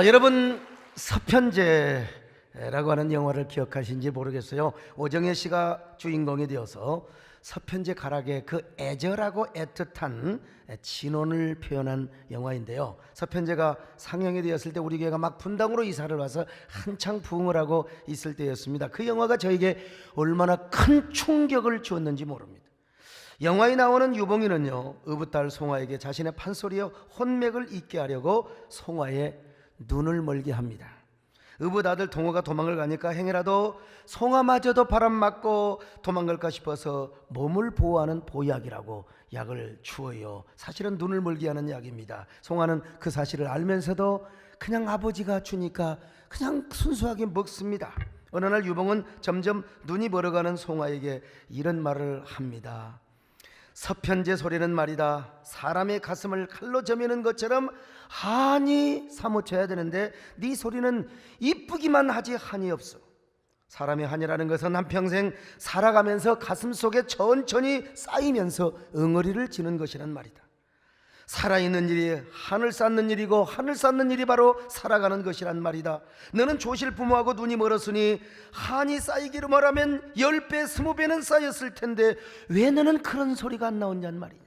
여러분 서편제라고 하는 영화를 기억하신지 모르겠어요. 오정혜 씨가 주인공이 되어서 서편제 가락의 그 애절하고 애틋한 진혼을 표현한 영화인데요. 서편제가 상영이 되었을 때 우리 교회가 막 분당으로 이사를 와서 한창 부흥을 하고 있을 때였습니다. 그 영화가 저에게 얼마나 큰 충격을 주었는지 모릅니다. 영화에 나오는 유봉이는요, 의붓딸 송화에게 자신의 판소리여 혼맥을 잊게 하려고 송화의 눈을 멀게 합니다. 의붓 아들 동호가 도망을 가니까 행여라도 송화마저도 바람 맞고 도망갈까 싶어서 몸을 보호하는 보약이라고 약을 주어요. 사실은 눈을 멀게 하는 약입니다. 송화는 그 사실을 알면서도 그냥 아버지가 주니까 그냥 순수하게 먹습니다. 어느 날 유봉은 점점 눈이 멀어가는 송화에게 이런 말을 합니다. 서편제 소리는 말이다, 사람의 가슴을 칼로 저미는 것처럼 한이 사무쳐야 되는데 네 소리는 이쁘기만 하지 한이 없어. 사람의 한이라는 것은 한평생 살아가면서 가슴 속에 천천히 쌓이면서 응어리를 지는 것이란 말이다. 살아있는 일이 하늘 쌓는 일이고 하늘 쌓는 일이 바로 살아가는 것이란 말이다. 너는 조실 부모하고 눈이 멀었으니 한이 쌓이기로 말하면 10배 20배는 쌓였을 텐데 왜 너는 그런 소리가 안 나오냐는 말이냐.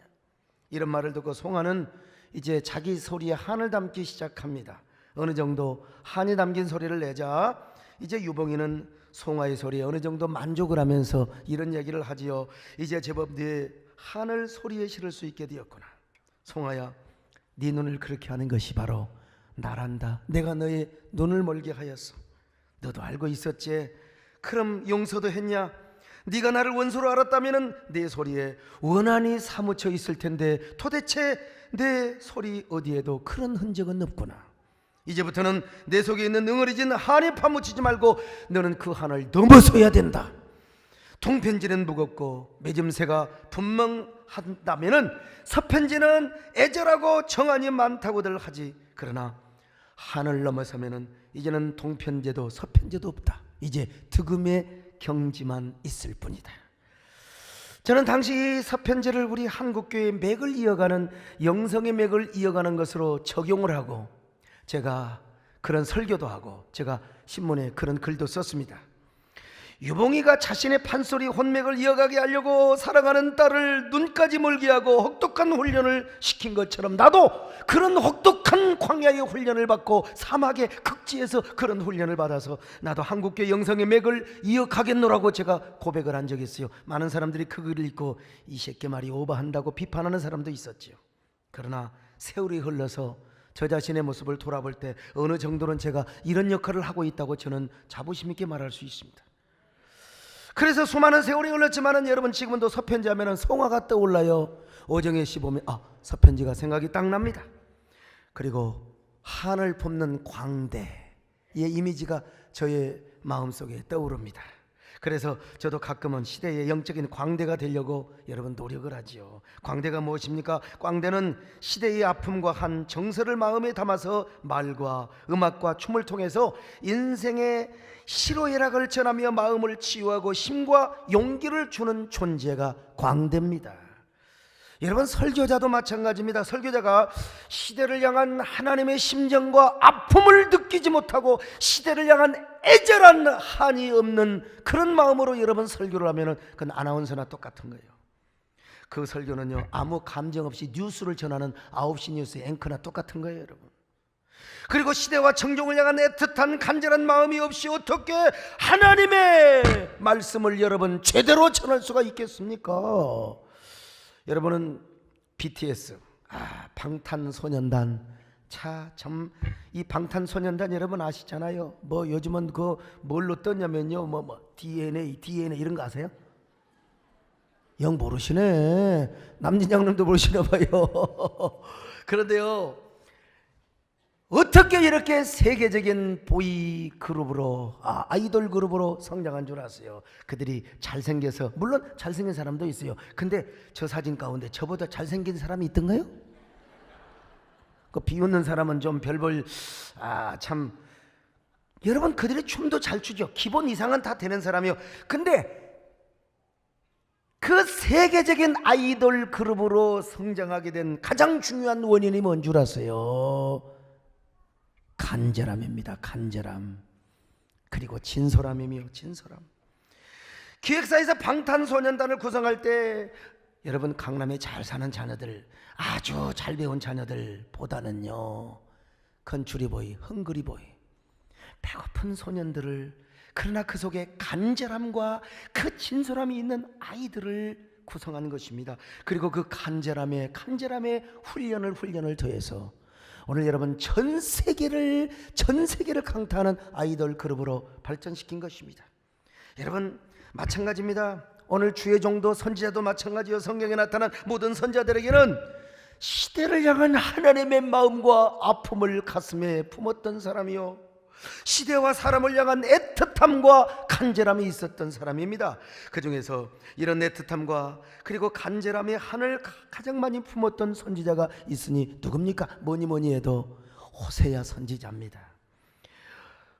이런 말을 듣고 송화는 이제 자기 소리에 한을 담기 시작합니다. 어느 정도 한이 담긴 소리를 내자 이제 유봉이는 송화의 소리에 어느 정도 만족을 하면서 이런 얘기를 하지요. 이제 제법 네 한을 소리에 실을 수 있게 되었구나. 송화야, 네 눈을 그렇게 하는 것이 바로 나란다. 내가 너의 눈을 멀게 하였어. 너도 알고 있었지? 그럼 용서도 했냐? 네가 나를 원수로 알았다면 내 소리에 원한이 사무쳐 있을 텐데 도대체 내 소리 어디에도 그런 흔적은 없구나. 이제부터는 내 속에 있는 응어리진 한에 파묻히지 말고 너는 그 한을 넘어서야 된다. 통편지는 무겁고 맺음새가 분명한다면은 서편지는 애절하고 정한이 많다고들 하지. 그러나 한을 넘어서면은 이제는 통편제도 서편제도 없다. 이제 득음의 경지만 있을 뿐이다. 저는 당시 서편제를 우리 한국교회의 맥을 이어가는 영성의 맥을 이어가는 것으로 적용을 하고 제가 그런 설교도 하고 제가 신문에 그런 글도 썼습니다. 유봉이가 자신의 판소리 혼맥을 이어가게 하려고 사랑하는 딸을 눈까지 멀게 하고 혹독한 훈련을 시킨 것처럼 나도 그런 혹독한 광야의 훈련을 받고 사막의 극지에서 그런 훈련을 받아서 나도 한국교회 영성의 맥을 이어가겠노라고 제가 고백을 한 적이 있어요. 많은 사람들이 그 글을 읽고 이 새끼 말이 오버한다고 비판하는 사람도 있었지요. 그러나 세월이 흘러서 저 자신의 모습을 돌아볼 때 어느 정도는 제가 이런 역할을 하고 있다고 저는 자부심 있게 말할 수 있습니다. 그래서 수많은 세월이 흘렀지만은 여러분 지금도 서편지 하면은 송화가 떠올라요. 오정혜 씨 보면 서편지가 생각이 딱 납니다. 그리고 한을 품는 광대의 이미지가 저의 마음속에 떠오릅니다. 그래서 저도 가끔은 시대의 영적인 광대가 되려고 여러분 노력을 하지요. 광대가 무엇입니까? 광대는 시대의 아픔과 한 정서를 마음에 담아서 말과 음악과 춤을 통해서 인생의 시로애락을 전하며 마음을 치유하고 힘과 용기를 주는 존재가 광대입니다. 여러분 설교자도 마찬가지입니다. 설교자가 시대를 향한 하나님의 심정과 아픔을 느끼지 못하고 시대를 향한 애절한 한이 없는 그런 마음으로 여러분 설교를 하면 그건 아나운서나 똑같은 거예요. 그 설교는요 아무 감정 없이 뉴스를 전하는 9시 뉴스 앵커나 똑같은 거예요 여러분. 그리고 시대와 청중을 향한 애틋한 간절한 마음이 없이 어떻게 하나님의 말씀을 여러분 제대로 전할 수가 있겠습니까? 여러분은 BTS 방탄소년단 참 이 방탄소년단 여러분 아시잖아요. 뭐 요즘은 그 뭘로 떴냐면요 DNA 이런 거 아세요? 영 모르시네. 남진장님도 모르시나 봐요. 그런데요 어떻게 이렇게 세계적인 보이 그룹으로 아이돌 그룹으로 성장한 줄 아세요? 그들이 잘생겨서, 물론 잘생긴 사람도 있어요. 근데 저 사진 가운데 저보다 잘생긴 사람이 있던가요? 그 비웃는 사람은 좀 별볼 참 여러분 그들이 춤도 잘 추죠. 기본 이상은 다 되는 사람이요. 근데 그 세계적인 아이돌 그룹으로 성장하게 된 가장 중요한 원인이 뭔 줄 아세요? 간절함입니다. 간절함. 그리고 진솔함이며 진솔함. 기획사에서 방탄소년단을 구성할 때 여러분 강남에 잘 사는 자녀들, 아주 잘 배운 자녀들보다는요 건추리보이, 헝그리보이, 배고픈 소년들을, 그러나 그 속에 간절함과 그 진솔함이 있는 아이들을 구성한 것입니다. 그리고 그 간절함에 훈련을 더해서 오늘 여러분 전 세계를 강타하는 아이돌 그룹으로 발전시킨 것입니다. 여러분 마찬가지입니다. 오늘 주의 종도 선지자도 마찬가지요. 성경에 나타난 모든 선지자들에게는 시대를 향한 하나님의 마음과 아픔을 가슴에 품었던 사람이요, 시대와 사람을 향한 애틋함과 간절함이 있었던 사람입니다. 그 중에서 이런 애틋함과 그리고 간절함의 한을 가장 많이 품었던 선지자가 있으니 누굽니까? 뭐니 해도 호세야 선지자입니다.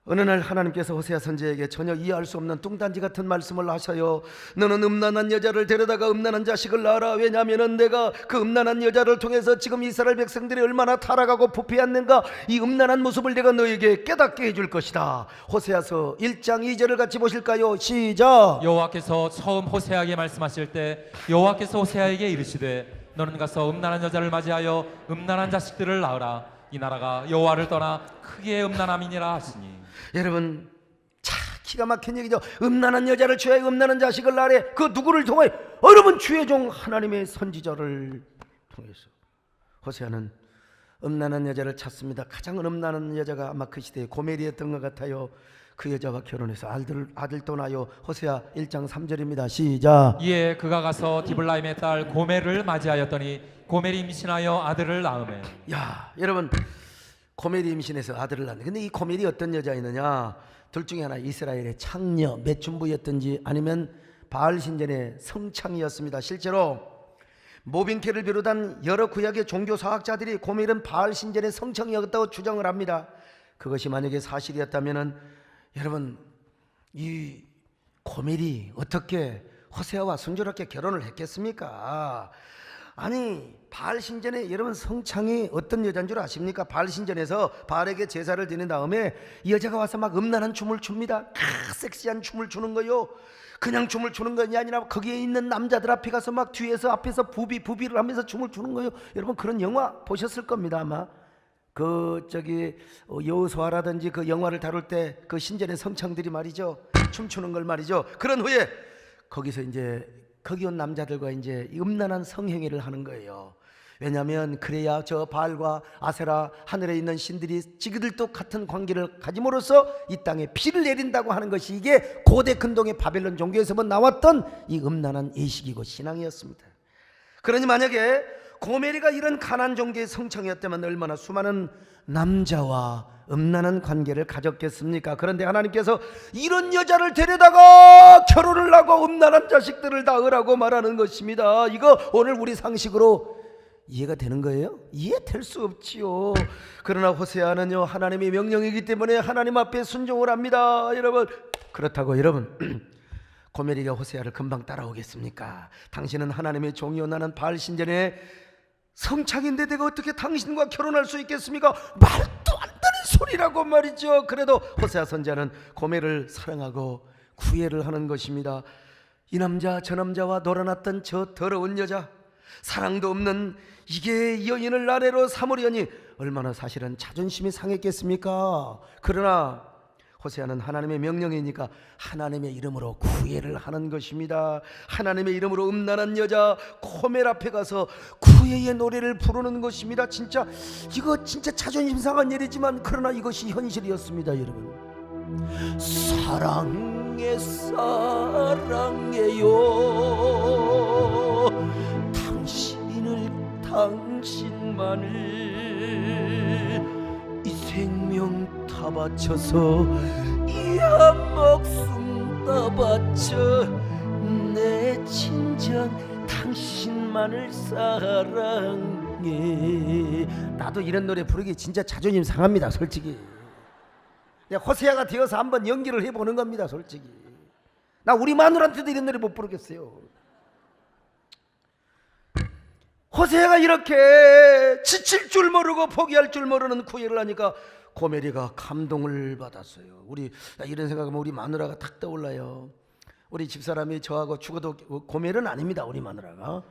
어느 날 하나님께서 호세아 선지자에게 전혀 이해할 수 없는 뚱딴지 같은 말씀을 하셔요. 너는 음란한 여자를 데려다가 음란한 자식을 낳아라. 왜냐하면 내가 그 음란한 여자를 통해서 지금 이스라엘 백성들이 얼마나 타락하고 부패했는가, 이 음란한 모습을 내가 너에게 깨닫게 해줄 것이다. 호세아서 1장 2절을 같이 보실까요? 시작. 여호와께서 처음 호세아에게 말씀하실 때 여호와께서 호세아에게 이르시되 너는 가서 음란한 여자를 맞이하여 음란한 자식들을 낳으라. 이 나라가 여호와를 떠나 크게 음란함이니라 하시니. 여러분 자, 기가 막힌 얘기죠. 음란한 여자를 취하여 음란한 자식을 낳으래. 그 누구를 통해? 여러분 주의 종 하나님의 선지자를 통해서. 호세아는 음란한 여자를 찾습니다. 가장 음란한 여자가 아마 그 시대에 고멜이었던 것 같아요. 그 여자와 결혼해서 아들도 낳아요. 호세아 1장 3절입니다. 시작. 이에 그가 가서 디블라임의 딸 고멜을 맞이하였더니 고멜이 임신하여 아들을 낳으매. 야, 여러분 고멜이 임신해서 아들을 낳는데, 근데 이 고멜이 어떤 여자였느냐? 둘 중에 하나, 이스라엘의 창녀 매춘부였든지 아니면 바알 신전의 성창이었습니다. 실제로 모빈케를 비롯한 여러 구약의 종교 사학자들이 고멜은 바알 신전의 성창이었다고 주장을 합니다. 그것이 만약에 사실이었다면은 여러분 이 고멜이 어떻게 호세아와 순조롭게 결혼을 했겠습니까? 아니 바알 신전에 여러분 성창이 어떤 여자인 줄 아십니까? 바알 신전에서 바알에게 제사를 드린 다음에 이 여자가 와서 막 음란한 춤을 춥니다. 섹시한 춤을 추는 거요. 그냥 춤을 추는 것이 아니라 거기에 있는 남자들 앞에 가서 막 뒤에서 앞에서 부비를 하면서 춤을 추는 거요. 여러분 그런 영화 보셨을 겁니다. 아마 그 여호수아라든지 그 영화를 다룰 때 그 신전의 성창들이 말이죠, 춤추는 걸 말이죠. 그런 후에 거기서 이제 거기 온 남자들과 이제 음란한 성행위를 하는 거예요. 왜냐하면 그래야 저 바알과 아세라 하늘에 있는 신들이 지그들도 같은 관계를 가짐으로써 이 땅에 비를 내린다고 하는 것이 이게 고대 근동의 바벨론 종교에서만 나왔던 이 음란한 예식이고 신앙이었습니다. 그러니 만약에 고멜이가 이런 가난 종교의 성창이었다면 얼마나 수많은 남자와 음란한 관계를 가졌겠습니까? 그런데 하나님께서 이런 여자를 데려다가 결혼을 하고 음란한 자식들을 낳으라고 말하는 것입니다. 이거 오늘 우리 상식으로 이해가 되는 거예요? 이해될 수 없지요. 그러나 호세아는요 하나님의 명령이기 때문에 하나님 앞에 순종을 합니다. 여러분 그렇다고 여러분 고멜이가 호세아를 금방 따라오겠습니까? 당신은 하나님의 종이요 나는 바알 신전의 성창인데 내가 어떻게 당신과 결혼할 수 있겠습니까? 말도 안 되는 소리라고 말이죠. 그래도 호세아 선지자는 고멜을 사랑하고 구애를 하는 것입니다. 이 남자 저 남자와 놀아났던 저 더러운 여자, 사랑도 없는 이게 여인을 아내로 삼으려니 얼마나 사실은 자존심이 상했겠습니까? 그러나 호세아는 하나님의 명령이니까 하나님의 이름으로 구애를 하는 것입니다. 하나님의 이름으로 음란한 여자 고멜 앞에 가서 구애의 노래를 부르는 것입니다. 진짜 이거 진짜 자존심 상한 일이지만 그러나 이것이 현실이었습니다. 여러분 사랑해 사랑해요 당신만을 이 생명 다 바쳐서 이 한 목숨 다 바쳐 내 진정 당신만을 사랑해. 나도 이런 노래 부르기 진짜 자존심 상합니다. 솔직히 호세아가 되어서 한번 연기를 해보는 겁니다. 솔직히 나 우리 마누라한테도 이런 노래 못 부르겠어요. 호세아가 이렇게 지칠 줄 모르고 포기할 줄 모르는 구애를 하니까 고메리가 감동을 받았어요. 우리 이런 생각하면 우리 마누라가 탁 떠올라요. 우리 집사람이 저하고 죽어도 고멜은 아닙니다. 우리 마누라가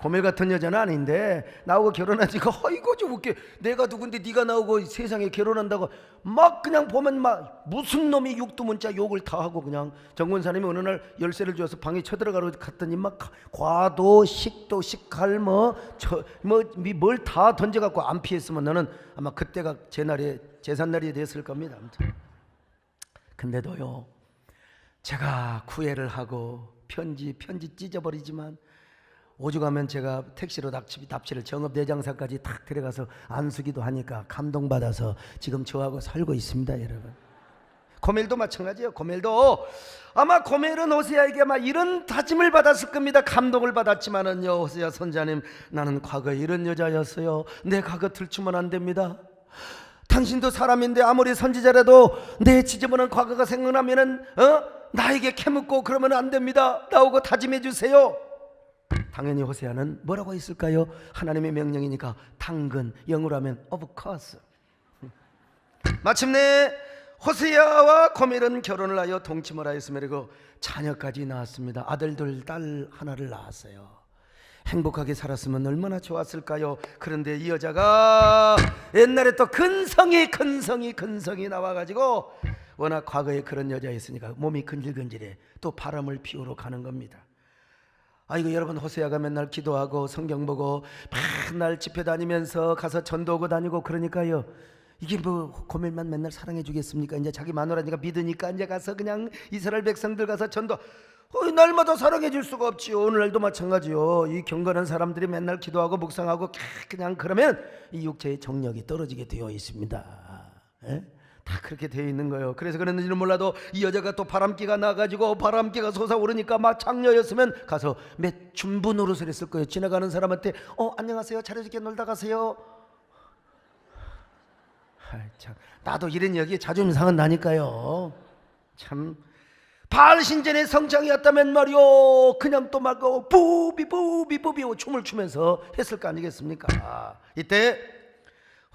고멜 같은 여자는 아닌데 나하고 결혼하니까 어이구 좀 웃겨. 내가 누군데 네가 나오고 세상에 결혼한다고 막 그냥 보면 막 무슨 놈이 육두문자 욕을 다 하고 그냥 정권사님이 어느 날 열쇠를 줘서 방에 쳐들어가러 갔더니 막 과도 식도 식칼 뭘 다 던져갖고 안 피했으면 너는 아마 그때가 제삿날이 됐을 겁니다. 아무튼 근데도요 제가 구애를 하고 편지 찢어버리지만 오죽하면 제가 택시로 납치를 정읍내장사까지 탁 데려가서 안수기도 하니까 감동받아서 지금 저하고 살고 있습니다. 여러분 고멜도 마찬가지예요. 고멜도 아마 고멜은 호세아에게 아마 이런 다짐을 받았을 겁니다. 감동을 받았지만은요 호세아 선자님 나는 과거에 이런 여자였어요. 내 과거 들추면 안 됩니다. 당신도 사람인데 아무리 선지자라도 내 지저분한 과거가 생각나면은 나에게 캐묻고 그러면 안 됩니다. 나오고 다짐해 주세요. 당연히 호세아는 뭐라고 했을까요? 하나님의 명령이니까 당근 영어로 하면 of course. 마침내 호세아와 고멜은 결혼을 하여 동침을 하였으며 그리고 자녀까지 낳았습니다. 아들들 딸 하나를 낳았어요. 행복하게 살았으면 얼마나 좋았을까요? 그런데 이 여자가 옛날에 또 근성이 나와가지고 워낙 과거에 그런 여자였으니까 몸이 근질근질해 또 바람을 피우러 가는 겁니다. 아이고 여러분 호세아가 맨날 기도하고 성경 보고 맨날 집회 다니면서 가서 전도하고 다니고 그러니까요 이게 뭐 고멜만 맨날 사랑해 주겠습니까? 이제 자기 마누라니까 믿으니까 이제 가서 그냥 이스라엘 백성들 가서 전도 날마다 사랑해 줄 수가 없지요. 오늘날도 마찬가지요. 이 경건한 사람들이 맨날 기도하고 묵상하고 그냥 그러면 이 육체의 정력이 떨어지게 되어 있습니다. 다 그렇게 되어 있는 거예요. 그래서 그랬는지는 몰라도 이 여자가 또 바람기가 나가지고 바람기가 솟아오르니까 막 장녀였으면 가서 매춘부 노릇을 했을 거예요. 지나가는 사람한테 안녕하세요 잘해줄게 놀다 가세요. 참 나도 이런 얘기 자존심 상은 나니까요. 참 바알 신전의 성장이었다면 말이요 그냥 또 막 부비 춤을 추면서 했을 거 아니겠습니까? 이때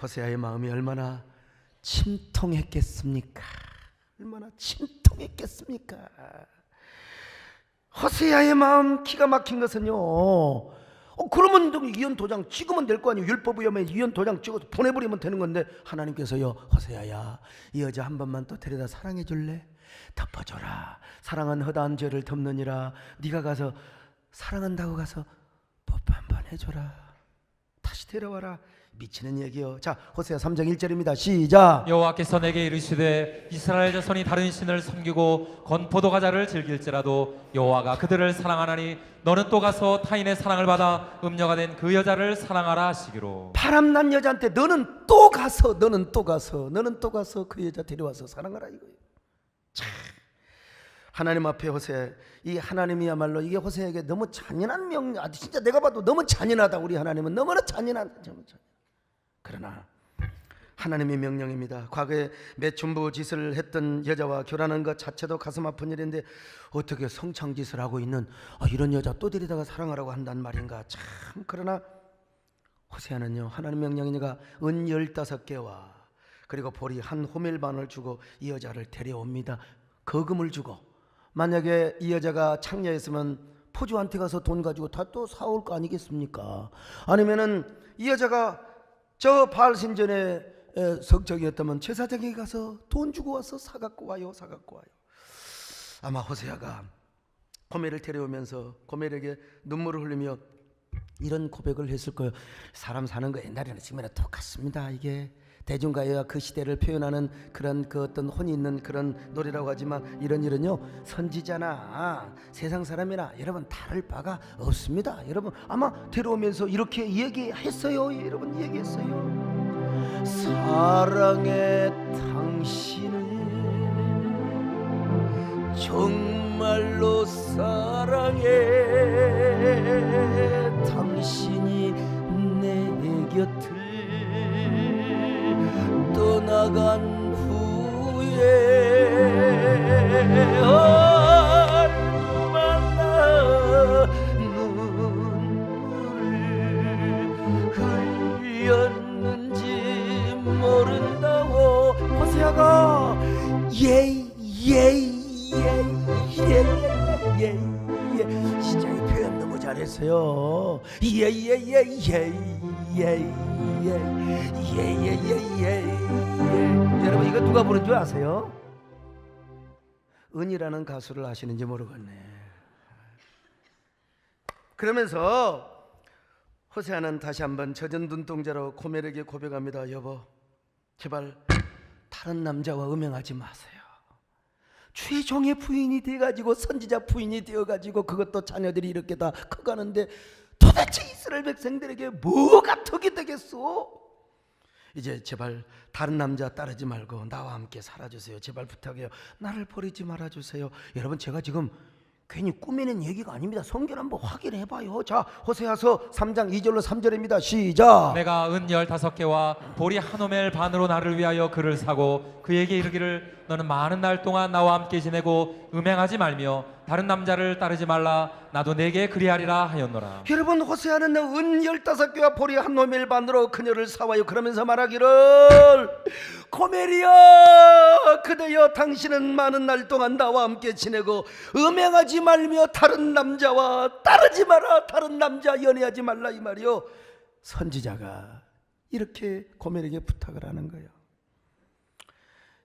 호세아의 마음이 얼마나 침통했겠습니까? 얼마나 침통했겠습니까? 호세아의 마음 기가 막힌 것은요 그러면 이혼 도장 찍으면 될 거 아니에요. 율법 위험에 이혼 도장 찍어서 보내버리면 되는 건데 하나님께서요 호세아야 이 여자 한 번만 또 데려다 사랑해 줄래? 덮어줘라. 사랑은 허다한 죄를 덮느니라. 네가 가서 사랑한다고 가서 뽀뽀 한번 해줘라. 다시 데려와라. 미치는 얘기요. 자 호세아 3장 1절입니다. 시작. 여호와께서 내게 이르시되 이스라엘 자손이 다른 신을 섬기고 건포도 과자를 즐길지라도 여호와가 그들을 사랑하나니 너는 또 가서 타인의 사랑을 받아 음녀가 된 그 여자를 사랑하라 하시기로. 바람난 여자한테 너는 또 가서 그 여자 데려와서 사랑하라 이거예요. 참 하나님 앞에 호세 이 하나님이야말로 이게 호세에게 너무 잔인한 명령. 진짜 내가 봐도 너무 잔인하다. 우리 하나님은 너무나 잔인한. 그러나 하나님의 명령입니다. 과거에 매춘부 짓을 했던 여자와 결혼하는 것 자체도 가슴 아픈 일인데 어떻게 성창짓을 하고 있는 이런 여자 또 데리다가 사랑하라고 한단 말인가. 참 그러나 호세아는요 하나님 명령이니까 은 15개와 그리고 보리 한 호멜반을 주고 이 여자를 데려옵니다. 거금을 주고. 만약에 이 여자가 창녀였으면 포주한테 가서 돈 가지고 다 또 사올 거 아니겠습니까? 아니면은 이 여자가 저 바알 신전의 석정이었다면 제사장에게 가서 돈 주고 와서 사갖고 와요. 아마 호세아가 고멜을 데려오면서 고멜에게 눈물을 흘리며 이런 고백을 했을 거예요. 사람 사는 거 옛날에는 지금이나 똑같습니다. 이게 대중가요와 그 시대를 표현하는 그런 그 어떤 혼이 있는 그런 노래라고 하지만 이런요 선지자나 세상 사람이나 여러분 다를 바가 없습니다. 여러분 아마 데려오면서 이렇게 얘기했어요. 여러분 얘기했어요. 사랑의 당신을 정말로 사랑해. 당신이 내 곁을 떠나간 후에 얼마나 눈물을 흘렸는지 모른다고. 모르겠어요. 여러분 이거 누가 부른 줄 아세요? 은이라는 가수를 아시는지 모르겠네. 그러면서 호세아는 다시 한번 젖은 눈동자로 고멜에게 고백합니다. 여보, 제발 다른 남자와 음행하지 마세요. 최종의 부인이 돼가지고 선지자 부인이 되어가지고 그것도 자녀들이 이렇게 다 커가는데 도대체 이스라엘 백성들에게 뭐가 덕이 되겠소? 이제 제발 다른 남자 따르지 말고 나와 함께 살아주세요. 제발 부탁해요. 나를 버리지 말아주세요. 여러분 제가 지금 괜히 꾸미는 얘기가 아닙니다. 성경 한번 확인해봐요. 자, 호세아서 3장 2절로 3절입니다. 시작. 내가 은 15개와 보리 한 오멜 반으로 나를 위하여 그를 사고 그에게 이르기를 너는 많은 날 동안 나와 함께 지내고 음행하지 말며 다른 남자를 따르지 말라. 나도 내게 그리하리라 하였노라. 여러분 호세아는 은 15개와 보리 한 오멜 반으로 그녀를 사와요. 그러면서 말하기를 고멜이여, 그대여, 당신은 많은 날 동안 나와 함께 지내고 음행하지 말며 다른 남자와 따르지 마라. 다른 남자 연애하지 말라, 이 말이요. 선지자가 이렇게 고멜에게 부탁을 하는 거예요.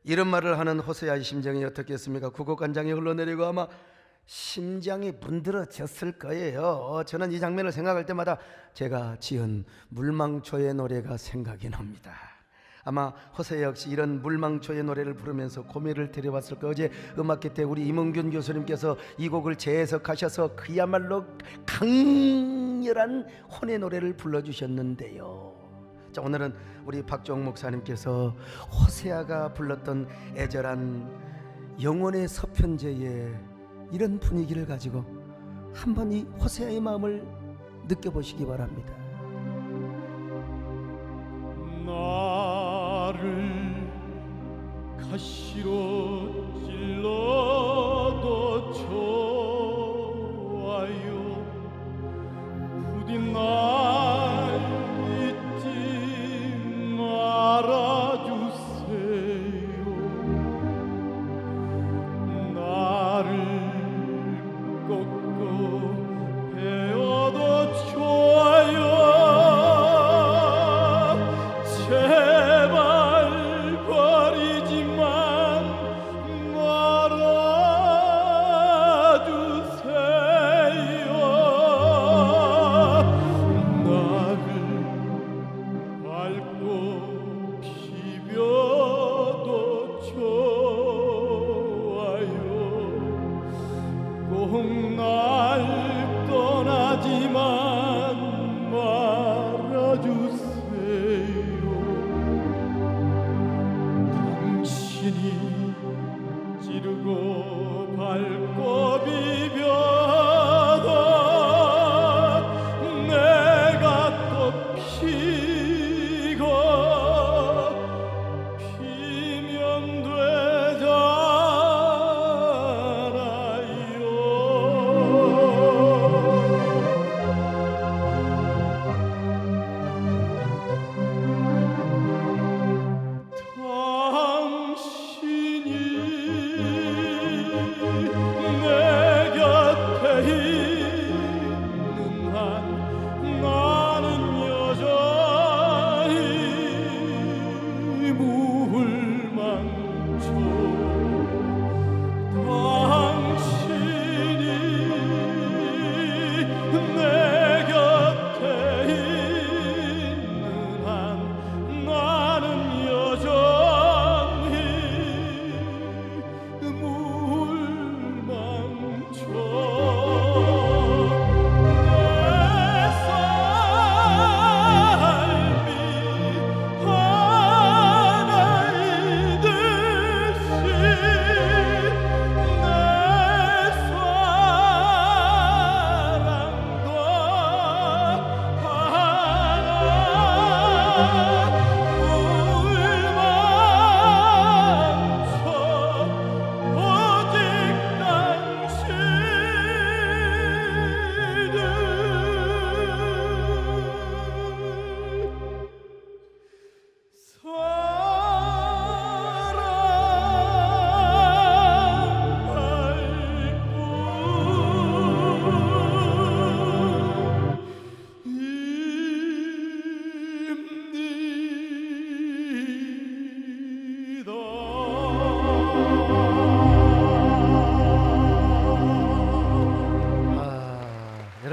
이런 말을 하는 호세아의 심정이 어떻겠습니까? 구곡간장이 흘러내리고 아마 심장이 문드러졌을 거예요. 저는 이 장면을 생각할 때마다 제가 지은 물망초의 노래가 생각이 납니다. 아마 호세 역시 이런 물망초의 노래를 부르면서 고멜을 데려왔을 거예요. 어제 음악회 때 우리 임은균 교수님께서 이 곡을 재해석하셔서 그야말로 강렬한 혼의 노래를 불러주셨는데요. 자, 오늘은 우리 박종 목사님께서 호세아가 불렀던 애절한 영혼의 서편제의 이런 분위기를 가지고 한번 이 호세아의 마음을 느껴보시기 바랍니다. 나를 가시로 찔러도 좋아요. 부디 날 잊지 말아주세요. 나를 꺾고 베어도 좋아요. 제발 버리지만 말아주세요. 나를 밟고 비벼도 좋아요. 꼭 날 떠나지만 말아주세요. 당신이 찌르고 밟고 비벼도 내가 또 피고 피면 되잖아요.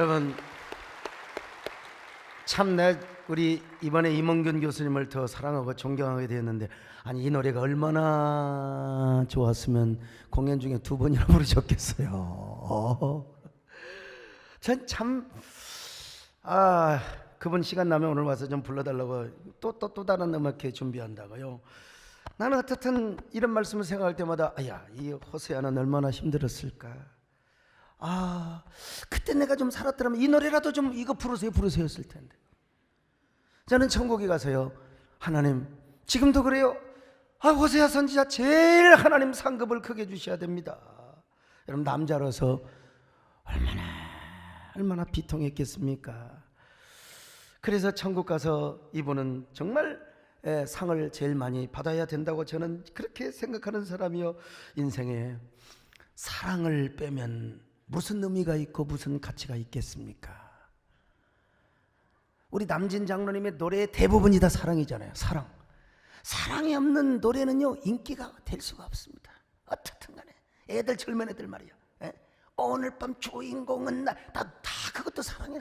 여러분 참 우리 이번에 임원균 교수님을 더 사랑하고 존경하게 되었는데, 아니 이 노래가 얼마나 좋았으면 공연 중에 2번이나 부르셨겠어요. 전 참 그분 시간 나면 오늘 와서 좀 불러달라고 또 다른 음악회 준비한다고요. 나는 어쨌든 이런 말씀을 생각할 때마다 이 호세아는 얼마나 힘들었을까. 그때 내가 좀 살았더라면 이 노래라도 좀 이거 부르세요 했을 텐데. 저는 천국에 가서요, 하나님 지금도 그래요. 호세아 선지자 제일 하나님 상급을 크게 주셔야 됩니다. 여러분 남자로서 얼마나 비통했겠습니까? 그래서 천국 가서 이분은 정말 상을 제일 많이 받아야 된다고 저는 그렇게 생각하는 사람이요. 인생에 사랑을 빼면 무슨 의미가 있고 무슨 가치가 있겠습니까? 우리 남진 장로님의 노래의 대부분이 다 사랑이잖아요. 사랑이 없는 노래는요 인기가 될 수가 없습니다. 어떻든 간에 애들 젊은 애들 말이야, 오늘 밤 주인공은 나, 다 그것도 사랑이야.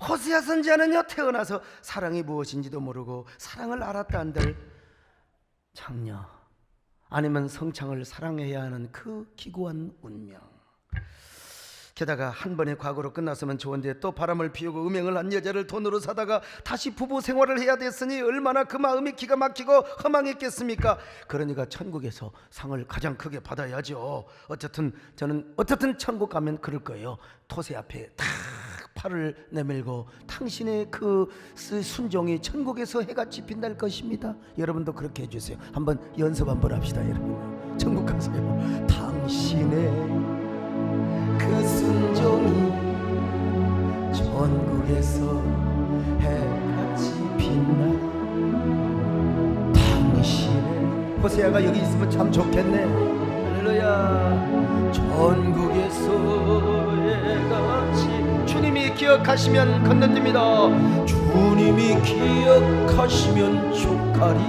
호세아 선지자는요 태어나서 사랑이 무엇인지도 모르고 사랑을 알았다 한들 장녀 아니면 성창을 사랑해야 하는 그 기구한 운명. 게다가 한 번의 과거로 끝났으면 좋은데 또 바람을 피우고 음행을 한 여자를 돈으로 사다가 다시 부부 생활을 해야 됐으니 얼마나 그 마음이 기가 막히고 허망했겠습니까? 그러니까 천국에서 상을 가장 크게 받아야죠. 어쨌든 저는 천국 가면 그럴 거예요. 토세 앞에 탁 팔을 내밀고 당신의 그 순종이 천국에서 해같이 빛날 것입니다. 여러분도 그렇게 해주세요. 한번 연습 한번 합시다. 여러분 천국 가세요. 당신의 그 순종이 천국에서 해같이 빛나. 당신의 호세아가 여기 있으면 참 좋겠네. 할렐루야. 천국에서 해같이 주님이 기억하시면 건너뜁니다. 주님이 기억하시면 족하리.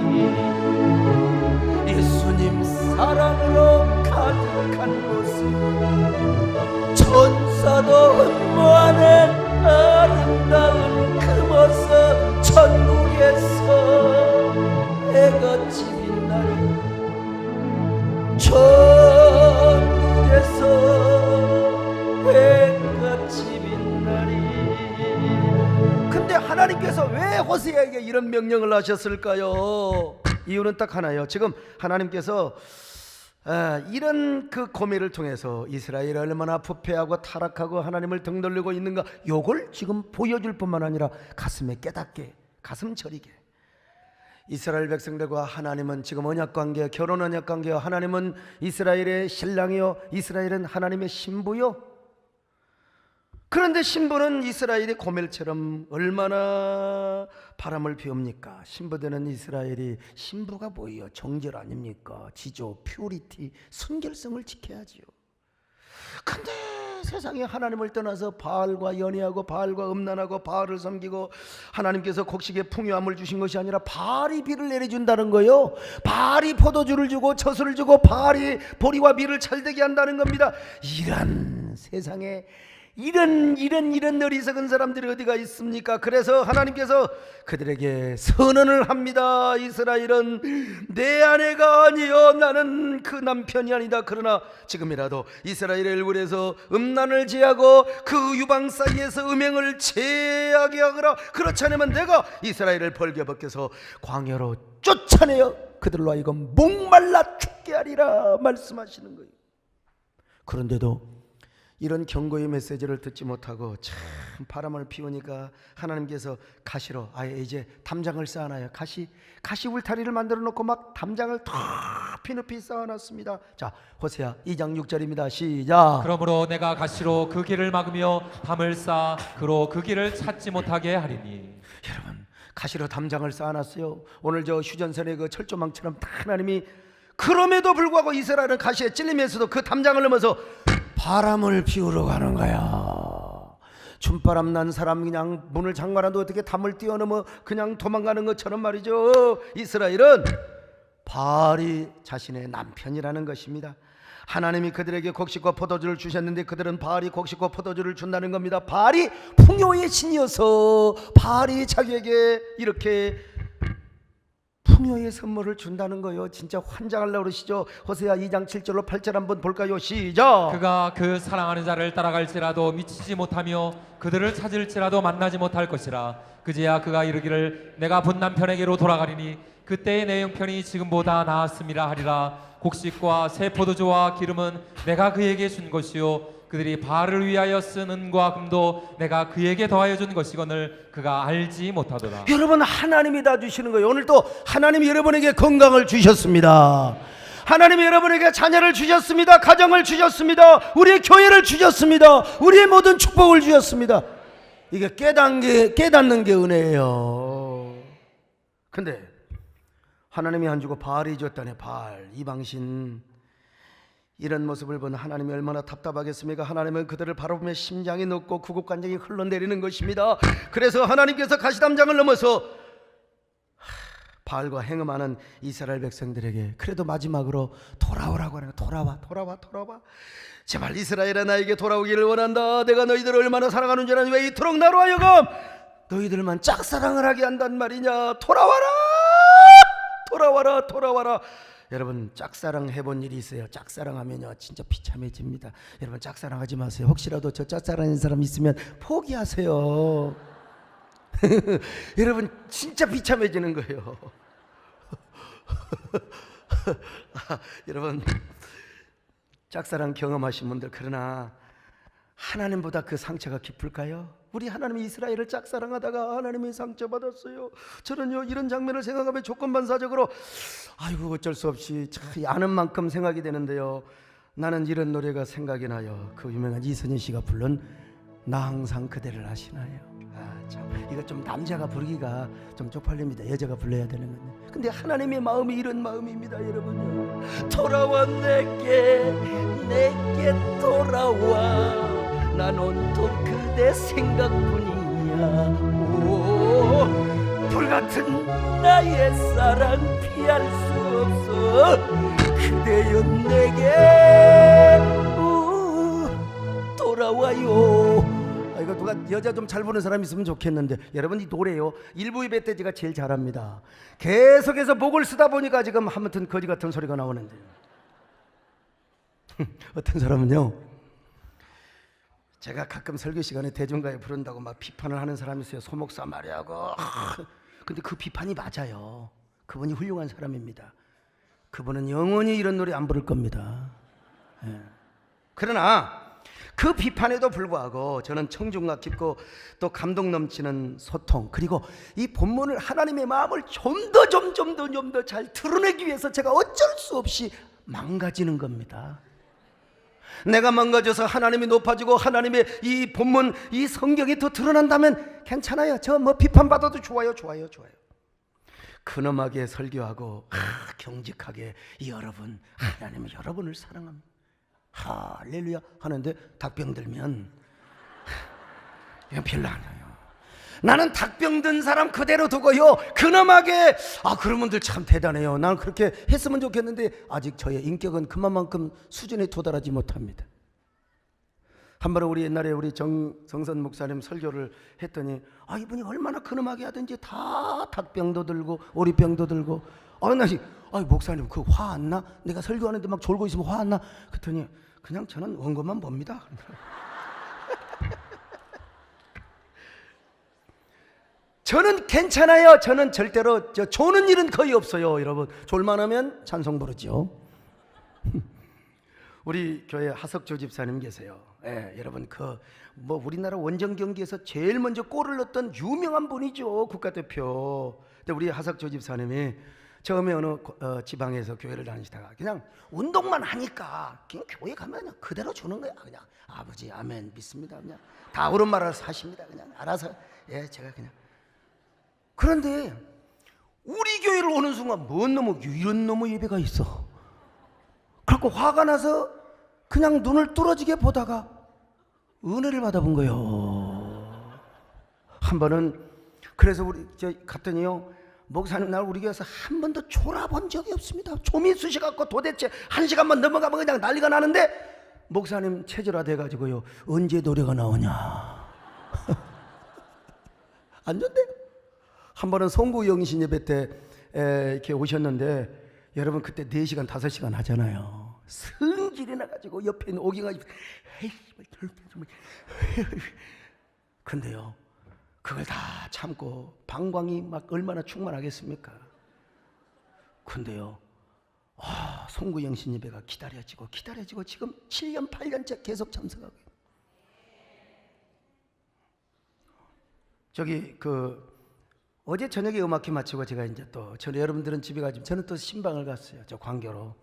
예수님 사랑으로 가득한 모습, 천사도 흠모하는 아름다운 그 모습, 천국에서 해같이 빛나리. 천국에서 해같이 빛나리. 근데 하나님께서 왜 호세아에게 이런 명령을 하셨을까요? 이유는 딱 하나예요. 지금 하나님께서 이런 그 고뇌를 통해서 이스라엘이 얼마나 부패하고 타락하고 하나님을 등 돌리고 있는가, 요걸 지금 보여줄 뿐만 아니라 가슴에 깨닫게, 가슴 저리게. 이스라엘 백성들과 하나님은 지금 언약관계, 결혼 언약관계요, 하나님은 이스라엘의 신랑이요, 이스라엘은 하나님의 신부요. 그런데 신부는 이스라엘의 고멜처럼 얼마나 바람을 피웁니까? 신부되는 이스라엘이, 신부가 뭐예요? 정절 아닙니까? 지조, 퓨리티, 순결성을 지켜야지요. 근데 세상에 하나님을 떠나서 바알과 연애하고 바알과 음란하고 바알을 섬기고, 하나님께서 곡식에 풍요함을 주신 것이 아니라 바알이 비를 내려준다는 거예요. 바알이 포도주를 주고 젖을 주고 바알이 보리와 밀을 잘되게 한다는 겁니다. 이런 세상에 이런 어리석은 사람들이 어디가 있습니까? 그래서 하나님께서 그들에게 선언을 합니다. 이스라엘은 내 아내가 아니요 나는 그 남편이 아니다. 그러나 지금이라도 이스라엘의 얼굴에서 음란을 제하고 그 유방 사이에서 음행을 제하게 하거라. 그렇지 않으면 내가 이스라엘을 벌게벗겨서 광야로 쫓아내어 그들로 하여금 목말라 죽게 하리라 말씀하시는 거예요. 그런데도 이런 경고의 메시지를 듣지 못하고 참 바람을 피우니까 하나님께서 가시로 아예 이제 담장을 쌓아놔요. 가시 울타리를 만들어 놓고 막 담장을 높이 쌓아놨습니다. 자, 호세아 2장 6절입니다. 시작. 그러므로 내가 가시로 그 길을 막으며 담을 쌓아 그로 그 길을 찾지 못하게 하리니. 여러분, 가시로 담장을 쌓아놨어요. 오늘 저 휴전선의 그 철조망처럼 하나님이, 그럼에도 불구하고 이스라엘은 가시에 찔리면서도 그 담장을 넘어서 바람을 피우러 가는 거야. 춤바람 난 사람 그냥 문을 잠가놔도 어떻게 담을 뛰어넘어 그냥 도망가는 것처럼 말이죠. 이스라엘은 바알이 자신의 남편이라는 것입니다. 하나님이 그들에게 곡식과 포도주를 주셨는데 그들은 바알이 곡식과 포도주를 준다는 겁니다. 바알이 풍요의 신이어서 바알이 자기에게 이렇게 풍요의 선물을 준다는 거예요. 진짜 환장하려고 그러시죠. 호세아 2장 7절로 8절 한번 볼까요? 시작. 그가 그 사랑하는 자를 따라갈지라도 미치지 못하며 그들을 찾을지라도 만나지 못할 것이라. 그제야 그가 이르기를 내가 본 남편에게로 돌아가리니 그때의 내 형편이 지금보다 나았음이라 하리라. 곡식과 새 포도주와 기름은 내가 그에게 준 것이요 그들이 바알을 위하여 쓴 은과 금도 내가 그에게 더하여 준 것이거늘 그가 알지 못하도다. 여러분, 하나님이 다 주시는 거예요. 오늘 또 하나님이 여러분에게 건강을 주셨습니다. 하나님이 여러분에게 자녀를 주셨습니다. 가정을 주셨습니다. 우리의 교회를 주셨습니다. 우리의 모든 축복을 주셨습니다. 이게 깨닫는 게 은혜예요. 근데 하나님이 안 주고 바알이 줬다네. 바알, 이방신. 이런 모습을 본 하나님이 얼마나 답답하겠습니까? 하나님은 그들을 바라보며 심장이 녹고 구급관정이 흘러내리는 것입니다. 그래서 하나님께서 가시담장을 넘어서 바알과 행음하는 이스라엘 백성들에게 그래도 마지막으로 돌아오라고 하는 거예요. 돌아와. 제발 이스라엘아, 나에게 돌아오기를 원한다. 내가 너희들을 얼마나 사랑하는 줄 아니 왜 이토록 나로 하여금 너희들만 짝사랑을 하게 한단 말이냐. 돌아와라. 여러분, 짝사랑 해본 일이 있어요? 짝사랑하면요 진짜 비참해집니다. 여러분, 짝사랑하지 마세요. 혹시라도 저 짝사랑하는 사람 있으면 포기하세요. 여러분, 진짜 비참해지는 거예요. 여러분, 짝사랑 경험하신 분들, 그러나 하나님보다 그 상처가 깊을까요? 우리 하나님이 이스라엘을 짝사랑하다가 하나님이 상처받았어요. 저는요 이런 장면을 생각하면 조건반사적으로 아이고 어쩔 수 없이 참 아는 만큼 생각이 되는데요. 나는 이런 노래가 생각이 나요. 그 유명한 이선희 씨가 부른 나 항상 그대를 아시나요? 참 이거 좀 남자가 부르기가 좀 쪽팔립니다. 여자가 불러야 되는 건데. 근데 하나님의 마음이 이런 마음입니다, 여러분요. 돌아와 내게 돌아와. 난 온통 그대 생각뿐이야. 오, 불같은 나의 사랑 피할 수 없어. 그대여 내게 돌아와요. 이거 누가 여자 좀 잘 부르는 사람 있으면 좋겠는데, 여러분 이 노래요 일부 예배 때 제가 제일 잘합니다. 계속해서 목을 쓰다 보니까 지금 아무튼 거지 같은 소리가 나오는데 어떤 사람은요, 제가 가끔 설교 시간에 대중가에 부른다고 막 비판을 하는 사람이 있어요. 소목사 말이야고. 근데 그 비판이 맞아요. 그분이 훌륭한 사람입니다. 그분은 영원히 이런 노래 안 부를 겁니다. 그러나 그 비판에도 불구하고 저는 청중과 깊고 또 감동 넘치는 소통, 그리고 이 본문을 하나님의 마음을 좀 더 잘 드러내기 위해서 제가 어쩔 수 없이 망가지는 겁니다. 내가 망가져서 하나님이 높아지고 하나님의 이 본문, 이 성경이 더 드러난다면 괜찮아요. 저 뭐 비판받아도 좋아요. 근엄하게 설교하고 경직하게 여러분, 하나님은 여러분을 사랑합니다. 할렐루야 하는데 닭병 들면 이건 별로 안 해요. 나는 닭병 든 사람 그대로 두고요 근엄하게 그런 분들 참 대단해요. 나는 그렇게 했으면 좋겠는데 아직 저의 인격은 그만큼 수준에 도달하지 못합니다. 한 번은 우리 옛날에 우리 정선 목사님 설교를 했더니 이분이 얼마나 근엄하게 하든지 다 닭병도 들고 오리병도 들고 목사님 그 화 안 나? 내가 설교하는데 막 졸고 있으면 화 안 나? 그랬더니 그냥 저는 원고만 봅니다. 저는 괜찮아요. 저는 절대로 조는 일은 거의 없어요. 여러분, 졸만하면 찬송 부르죠. 우리 교회 하석조 집사님 계세요. 여러분 우리나라 원정 경기에서 제일 먼저 골을 넣었던 유명한 분이죠. 국가대표. 근데 우리 하석조 집사님이 처음에 어느 지방에서 교회를 다니시다가 그냥 운동만 하니까 그냥 교회 가면 그냥 그대로 주는 거야. 그냥 아버지 아멘 믿습니다. 그냥 다 옳은 말을 하십니다. 그냥 알아서 제가 그냥. 그런데 우리 교회를 오는 순간 이런 놈의 예배가 있어. 그래갖고 화가 나서 그냥 눈을 뚫어지게 보다가 은혜를 받아본 거예요. 한 번은 그래서 우리 갔더니요 목사님 날 우리 교회에서 한 번도 졸아본 적이 없습니다. 좀이 쑤셔갖고 도대체 1시간만 넘어가면 그냥 난리가 나는데 목사님 체질화 돼가지고요, 언제 노래가 나오냐 안 좋대요. 한 번은 송구영신 예배 때 이렇게 오셨는데 여러분 그때 4시간 5시간 하잖아요. 성질이 나가지고 옆에 있는 오경아 근데요 그걸 다 참고 방광이 막 얼마나 충만하겠습니까? 근데요 송구영신 예배가 기다려지고 지금 7년 8년째 계속 참석하고 있어요. 저기 어제 저녁에 음악회 마치고 제가 이제 또 여러분들은 집에 가지고 저는 또 신방을 갔어요. 저 광교로.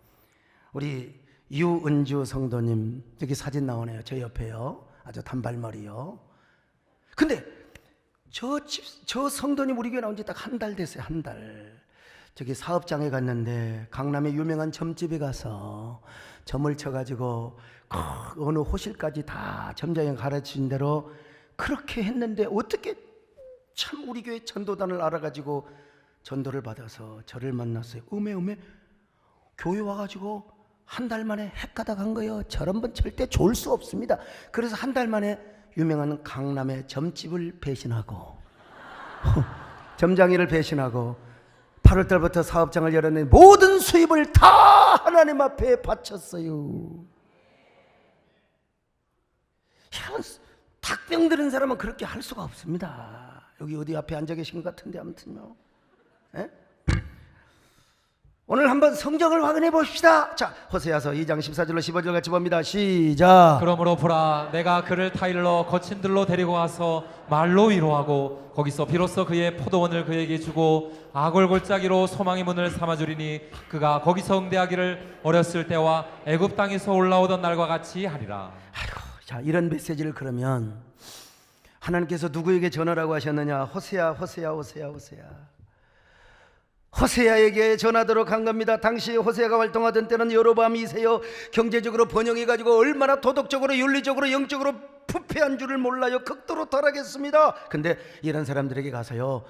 우리 유은주 성도님 저기 사진 나오네요. 저 옆에요. 아주 단발머리요. 근데 저 성도님 우리 교회 나온 지 딱 한 달 됐어요. 한 달. 저기 사업장에 갔는데 강남의 유명한 점집에 가서 점을 쳐가지고 어느 호실까지 다 점장이 가르친 대로 그렇게 했는데 어떻게 참 우리 교회 전도단을 알아가지고 전도를 받아서 저를 만났어요. 음에 교회 와가지고 한 달 만에 핵가다 간 거예요. 저런 분 절대 좋을 수 없습니다. 그래서 한 달 만에 유명한 강남의 점집을 배신하고 점장이를 배신하고 8월달부터 사업장을 열었는데 모든 수입을 다 하나님 앞에 바쳤어요. 닭병 들은 사람은 그렇게 할 수가 없습니다. 여기 어디 앞에 앉아 계신 것 같은데 아무튼요. 에? 오늘 한번 성경을 확인해 봅시다. 자, 호세아서 2장 14절로 15절 같이 봅니다. 시작. 그러므로 보라, 내가 그를 타일러 거친 들로 데리고 가서 말로 위로하고 거기서 비로소 그의 포도원을 그에게 주고 아골 골짜기로 소망의 문을 삼아주리니 그가 거기서 응대하기를 어렸을 때와 애굽 땅에서 올라오던 날과 같이 하리라. 아이고, 자, 이런 메시지를 그러면 하나님께서 누구에게 전하라고 하셨느냐? 호세아에게 전하도록 한 겁니다. 당시 호세아가 활동하던 때는 여로보암이 세요 경제적으로 번영해가지고 얼마나 도덕적으로 윤리적으로 영적으로 부패한 줄을 몰라요. 극도로 타락했습니다. 근데 이런 사람들에게 가서요,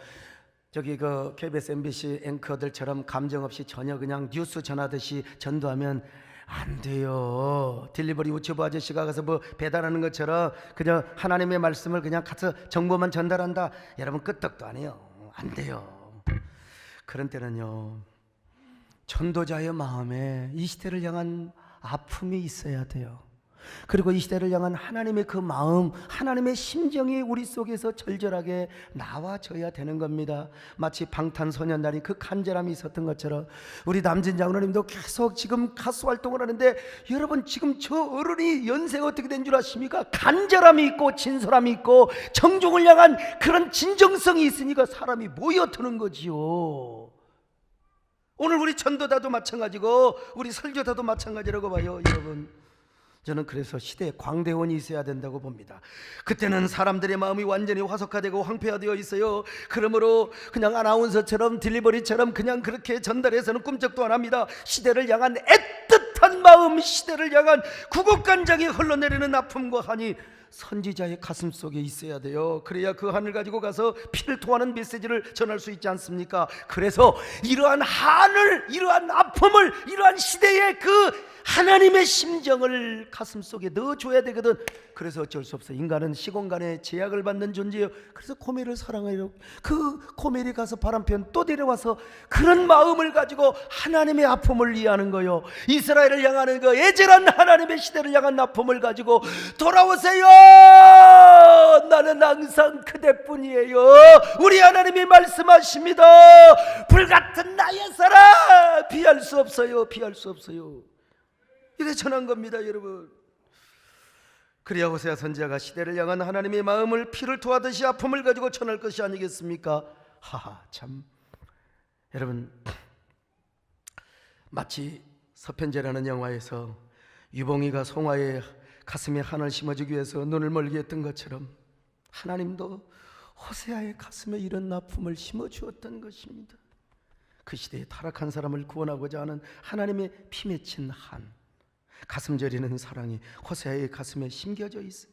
저기 KBS MBC 앵커들처럼 감정 없이 전혀 그냥 뉴스 전하듯이 전도하면 안 돼요. 딜리버리 유튜브 아저씨가 가서 뭐 배달하는 것처럼 그냥 하나님의 말씀을 그냥 가서 정보만 전달한다. 여러분 끄떡도 안 해요. 안 돼요. 그런 때는요, 전도자의 마음에 이 시대를 향한 아픔이 있어야 돼요. 그리고 이 시대를 향한 하나님의 그 마음, 하나님의 심정이 우리 속에서 절절하게 나와져야 되는 겁니다. 마치 방탄소년단이 그 간절함이 있었던 것처럼 우리 남진 장로님도 계속 지금 가수 활동을 하는데, 여러분 지금 저 어른이 연세가 어떻게 된 줄 아십니까? 간절함이 있고 진솔함이 있고 청중을 향한 그런 진정성이 있으니까 사람이 모여드는 거지요. 오늘 우리 전도자도 마찬가지고 우리 설교자도 마찬가지라고 봐요. 여러분, 저는 그래서 시대에 광대원이 있어야 된다고 봅니다. 그때는 사람들의 마음이 완전히 화석화되고 황폐화되어 있어요. 그러므로 그냥 아나운서처럼 딜리버리처럼 그냥 그렇게 전달해서는 꿈쩍도 안 합니다. 시대를 향한 애틋한 마음, 시대를 향한 구국간장이 흘러내리는 아픔과 한이 선지자의 가슴 속에 있어야 돼요. 그래야 그 한을 가지고 가서 피를 토하는 메시지를 전할 수 있지 않습니까? 그래서 이러한 한을, 이러한 아픔을, 이러한 시대의 그 하나님의 심정을 가슴 속에 넣어줘야 되거든. 그래서 어쩔 수 없어. 인간은 시공간에 제약을 받는 존재예요. 그래서 코멜을 사랑해요. 그 코멜이 가서 바람편 또 데려와서 그런 마음을 가지고 하나님의 아픔을 이해하는 거요. 이스라엘을 향하는 그 애절한 하나님의 시대를 향한 아픔을 가지고 돌아오세요. 나는 항상 그대뿐이에요. 우리 하나님이 말씀하십니다. 불같은 나의 사랑 피할 수 없어요. 피할 수 없어요. 이래 전한 겁니다, 여러분. 그래야 호세아 선지자가 시대를 향한 하나님의 마음을 피를 토하듯이 아픔을 가지고 전할 것이 아니겠습니까? 하하, 참. 여러분, 마치 서편제라는 영화에서 유봉이가 송화의 가슴에 한을 심어주기 위해서 눈을 멀게 했던 것처럼 하나님도 호세아의 가슴에 이런 아픔을 심어주었던 것입니다. 그 시대에 타락한 사람을 구원하고자 하는 하나님의 피 맺힌 한, 가슴 저리는 사랑이 호세아의 가슴에 심겨져 있어요.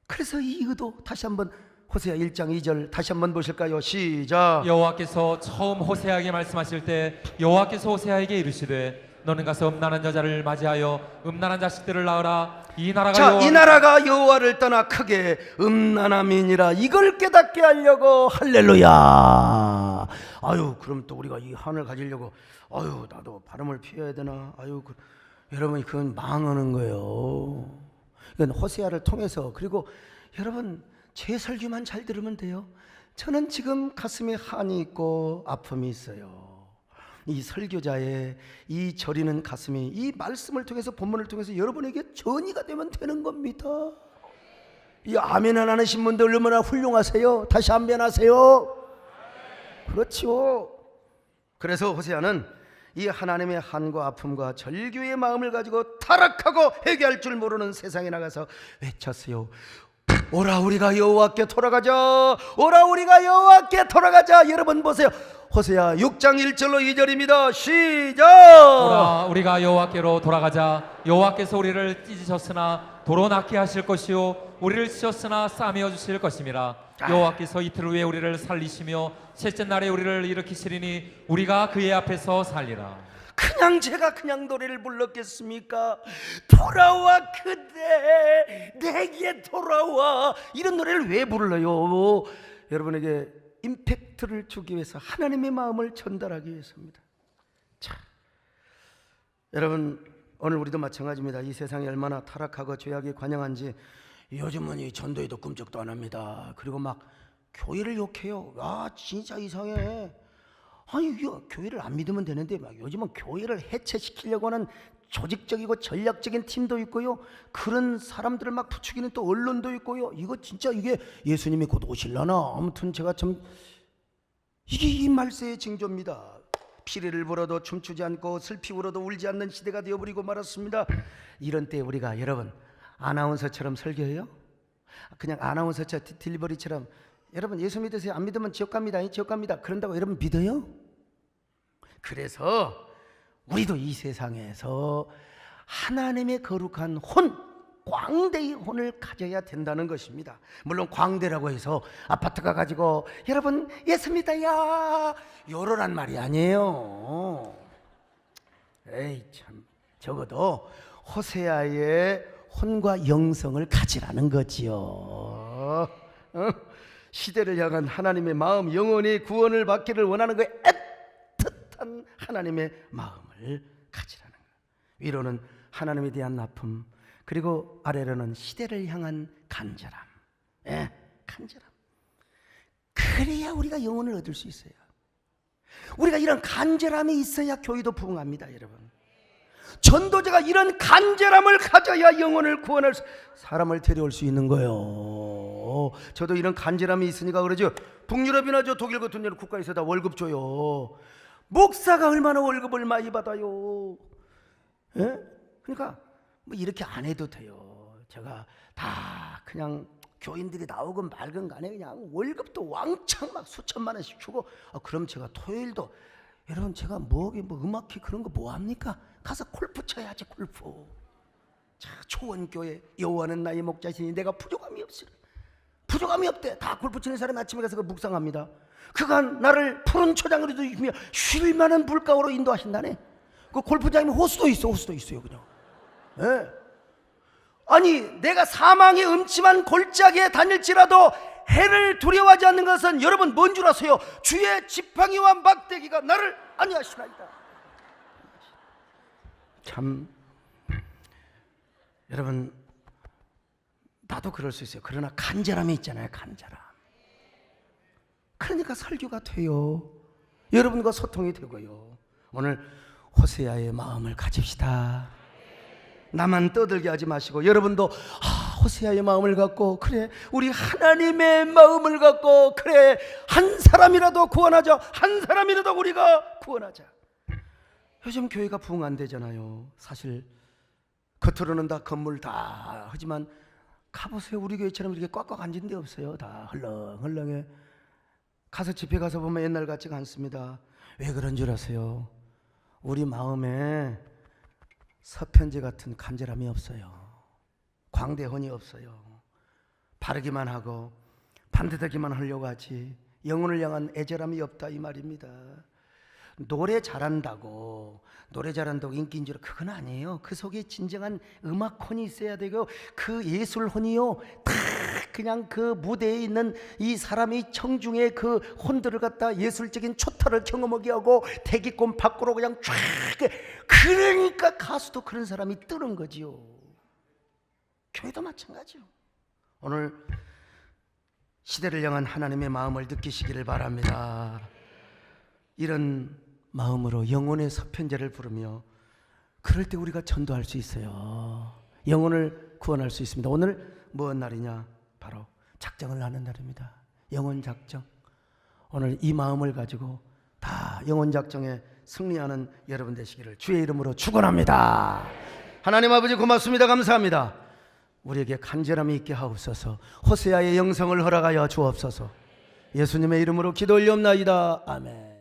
그래서 이 의도 다시 한번 호세아 1장 2절 다시 한번 보실까요? 시작. 여호와께서 처음 호세아에게 말씀하실 때 여호와께서 호세아에게 이르시되 너는 가서 음란한 여자를 맞이하여 음란한 자식들을 낳으라. 이 나라가 자, 이 나라가 여호와를 떠나 크게 음란함이니라. 이걸 깨닫게 하려고. 할렐루야. 아유, 그럼 또 우리가 이 한을 가지려고 아유, 나도 발음을 피해야 되나? 아유, 여러분, 그건 망하는 거예요. 이건 호세아를 통해서. 그리고 여러분, 제 설교만 잘 들으면 돼요. 저는 지금 가슴에 한이 있고 아픔이 있어요. 이 설교자의 이 저리는 가슴이 이 말씀을 통해서, 본문을 통해서 여러분에게 전이가 되면 되는 겁니다. 이 아멘 안 하신 분들 얼마나 훌륭하세요. 다시 아멘 하세요. 그렇죠. 그래서 호세아는 이 하나님의 한과 아픔과 절규의 마음을 가지고 타락하고 회개할 줄 모르는 세상에 나가서 외쳤어요. 오라 우리가 여호와께 돌아가자. 오라 우리가 여호와께 돌아가자. 여러분 보세요. 호세아 6장 1절로 2절입니다. 시작. 오라 우리가 여호와께로 돌아가자. 여호와께서 우리를 찢으셨으나 도로 낫게 하실 것이요 우리를 찢었으나 싸매어 주실 것임이라. 여호와께서 이틀 후에 우리를 살리시며 셋째 날에 우리를 일으키시리니 우리가 그의 앞에서 살리라. 그냥 제가 그냥 노래를 불렀겠습니까? 돌아와 그대 내게 돌아와. 이런 노래를 왜 불러요? 여러분에게 임팩트를 주기 위해서, 하나님의 마음을 전달하기 위해서입니다. 자, 여러분, 오늘 우리도 마찬가지입니다. 이 세상이 얼마나 타락하고 죄악이 관영한지 요즘은 이 전도에도 꿈쩍도 안 합니다. 그리고 막 교회를 욕해요. 아, 진짜 이상해. 아니, 이거 교회를 안 믿으면 되는데 막 요즘은 교회를 해체시키려고 하는 조직적이고 전략적인 팀도 있고요. 그런 사람들을 막 부추기는 또 언론도 있고요. 이거 진짜 이게 예수님이 곧 오실라나? 아무튼 제가 참 이게 이 말세의 징조입니다. 피리를 불어도 춤추지 않고 슬피 울어도 울지 않는 시대가 되어버리고 말았습니다. 이런 때 우리가 여러분 아나운서처럼 설교해요? 그냥 아나운서처럼 딜리버리처럼 여러분 예수 믿으세요. 안 믿으면 지옥 갑니다. 지옥 갑니다. 그런다고 여러분 믿어요? 그래서 우리도 이 세상에서 하나님의 거룩한 혼, 광대의 혼을 가져야 된다는 것입니다. 물론 광대라고 해서 아파트가 가지고 여러분 예수 믿어요 요러란 말이 아니에요. 에이 참, 적어도 호세아의 혼과 영성을 가지라는 거지요. 시대를 향한 하나님의 마음, 영원히 구원을 받기를 원하는 그 애틋한 하나님의 마음을 가지라는 거예요. 위로는 하나님에 대한 아픔, 그리고 아래로는 시대를 향한 간절함. 간절함. 그래야 우리가 영혼을 얻을 수 있어요. 우리가 이런 간절함이 있어야 교회도 부흥합니다, 여러분. 전도자가 이런 간절함을 가져야 영혼을 구원할 사람을 데려올 수 있는 거예요. 저도 이런 간절함이 있으니까 그러죠. 북유럽이나 저 독일 같은 데는 국가에서 다 월급 줘요. 목사가 얼마나 월급을 많이 받아요. 그러니까 뭐 이렇게 안 해도 돼요. 제가 다 그냥 교인들이 나오건 말건 간에 그냥 월급도 왕창 막 수천만 원씩 주고, 그럼 제가 토요일도 여러분 제가 뭐 음악회 그런 거 뭐 합니까? 가서 골프 쳐야지, 골프. 자, 초원교회 여호와는 나의 목자시니 내가 부족함이 없으리. 부족함이 없대. 다 골프 치는 사람이 아침에 가서 그 묵상합니다. 그간 나를 푸른 초장으로 주시며 쉴 만한 물가로 인도하신다네. 그 골프장이면 호수도 있어요 그냥. 아니 내가 사망의 음침한 골짜기에 다닐지라도 해를 두려워하지 않는 것은 여러분 뭔 줄 아세요? 주의 지팡이와 막대기가 나를 안위하시나이다. 참 여러분 나도 그럴 수 있어요. 그러나 간절함이 있잖아요. 간절함. 그러니까 설교가 돼요. 여러분과 소통이 되고요. 오늘 호세아의 마음을 가집시다. 나만 떠들게 하지 마시고 여러분도 호세아의 마음을 갖고, 그래 우리 하나님의 마음을 갖고, 그래 한 사람이라도 구원하자. 한 사람이라도 우리가 구원하자. 요즘 교회가 부흥 안 되잖아요. 사실 겉으로는 다 건물 다 하지만 가보세요. 우리 교회처럼 이렇게 꽉꽉 앉은 데 없어요. 다 헐렁헐렁해. 가서 집회 가서 보면 옛날 같지가 않습니다. 왜 그런 줄 아세요? 우리 마음에 서편지 같은 간절함이 없어요. 광대혼이 없어요. 바르기만 하고 반듯하기만 하려고 하지 영혼을 향한 애절함이 없다 이 말입니다. 노래 잘한다고 인기인줄 그건 아니에요. 그 속에 진정한 음악혼이 있어야 되고 그 예술혼이요 다 그냥 그 무대에 있는 이 사람이 청중의 그 혼들을 갖다 예술적인 초타를 경험하게 하고 대기권 밖으로 그냥 쫙, 그러니까 가수도 그런 사람이 뜨는 거지요. 교회도 마찬가지요. 오늘 시대를 향한 하나님의 마음을 느끼시기를 바랍니다. 이런 마음으로 영혼의 서편제를 부르며 그럴 때 우리가 전도할 수 있어요. 영혼을 구원할 수 있습니다. 오늘 무슨 날이냐? 바로 작정을 하는 날입니다. 영혼 작정. 오늘 이 마음을 가지고 다 영혼 작정에 승리하는 여러분 되시기를 주의 이름으로 축원합니다. 하나님 아버지 고맙습니다. 감사합니다. 우리에게 간절함이 있게 하옵소서. 호세아의 영성을 허락하여 주옵소서. 예수님의 이름으로 기도 올리옵나이다. 아멘.